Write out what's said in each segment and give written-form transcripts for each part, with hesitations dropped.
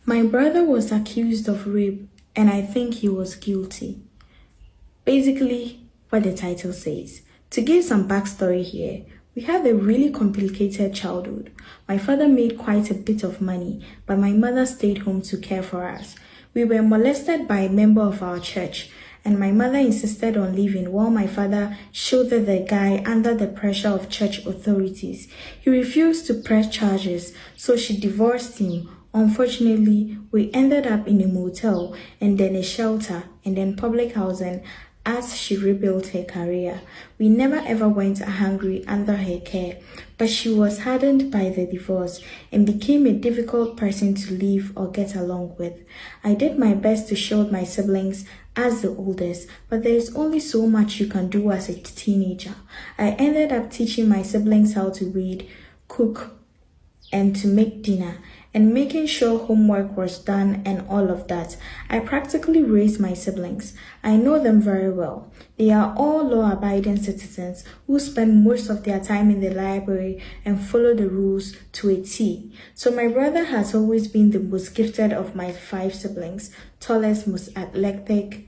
My brother was accused of rape, and I think he was guilty. Basically, what the title says. To give some backstory here, we had a really complicated childhood. My father made quite a bit of money, but my mother stayed home to care for us. We were molested by a member of our church, and my mother insisted on leaving while my father shielded the guy under the pressure of church authorities. He refused to press charges, so she divorced him. Unfortunately, we ended up in a motel and then a shelter and then public housing as she rebuilt her career. We never ever went hungry under her care, but she was hardened by the divorce and became a difficult person to live or get along with. I did my best to shield my siblings as the oldest, but there is only so much you can do as a teenager. I ended up teaching my siblings how to read, cook, and to make dinner, and making sure homework was done and all of that. I practically raised my siblings. I know them very well. They are all law-abiding citizens who spend most of their time in the library and follow the rules to a T. So my brother has always been the most gifted of my 5 siblings, tallest, most athletic,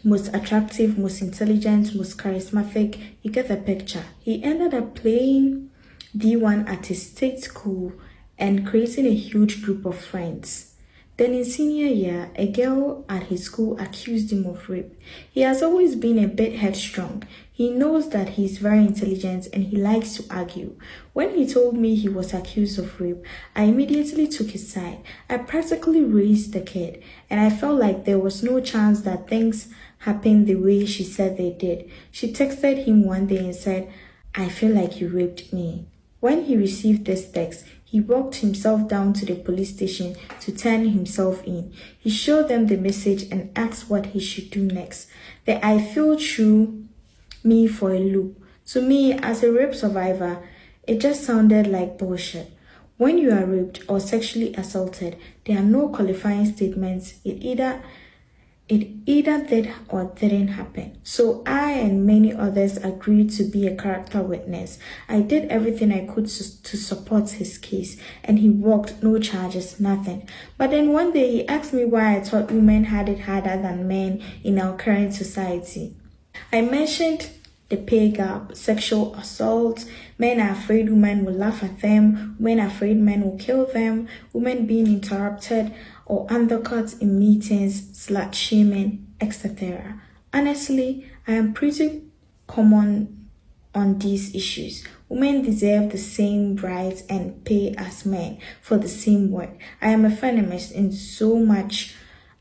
most attractive, most intelligent, most charismatic. You get the picture. He ended up playing D1 at his state school and creating a huge group of friends. Then in senior year, a girl at his school accused him of rape. He has always been a bit headstrong. He knows that he is very intelligent and he likes to argue. When he told me he was accused of rape, I immediately took his side. I practically raised the kid, and I felt like there was no chance that things happened the way she said they did. She texted him one day and said, "I feel like you raped me." When he received this text, he walked himself down to the police station to turn himself in. He showed them the message and asked what he should do next. The "I feel" threw me for a loop. To me, as a rape survivor, it just sounded like bullshit. When you are raped or sexually assaulted, there are no qualifying statements. It either did or didn't happen. So I and many others agreed to be a character witness. I did everything I could to support his case, and he walked, no charges, nothing. But then one day he asked me why I thought women had it harder than men in our current society. I mentioned the pay gap, sexual assault, men are afraid women will laugh at them, women are afraid men will kill them, women being interrupted or undercut in meetings, slut shaming, etc. Honestly, I am pretty common on these issues. Women deserve the same rights and pay as men for the same work. I am a feminist in so much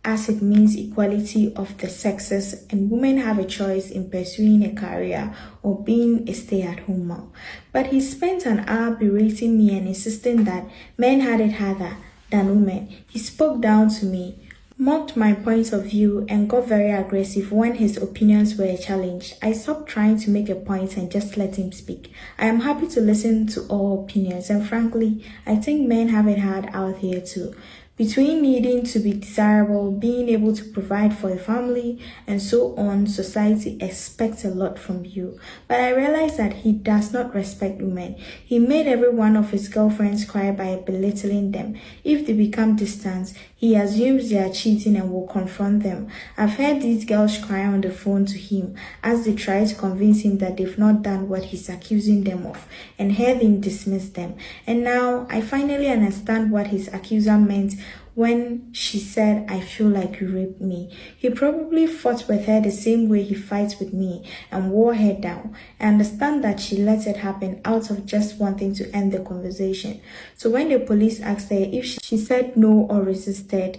as it means equality of the sexes, and women have a choice in pursuing a career or being a stay-at-home mom. But he spent an hour berating me and insisting that men had it harder than women. He spoke down to me, mocked my point of view, and got very aggressive when his opinions were challenged. I stopped trying to make a point and just let him speak. I am happy to listen to all opinions, and frankly, I think men have it hard out here too. Between needing to be desirable, being able to provide for a family, and so on, society expects a lot from you. But I realized that he does not respect women. He made every one of his girlfriends cry by belittling them. If they become distant, he assumes they are cheating and will confront them. I've heard these girls cry on the phone to him as they try to convince him that they've not done what he's accusing them of, and heard him dismiss them. And now I finally understand what his accuser meant when she said, "I feel like you raped me." He probably fought with her the same way he fights with me and wore her down. I understand that she let it happen out of just wanting to end the conversation. So when the police asked her if she said no or resisted,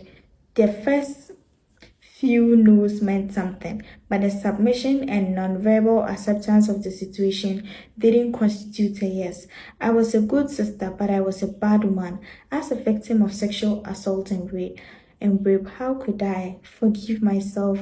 the first few no's meant something, but the submission and non-verbal acceptance of the situation didn't constitute a yes. I was a good sister, but I was a bad woman. As a victim of sexual assault and rape, how could I forgive myself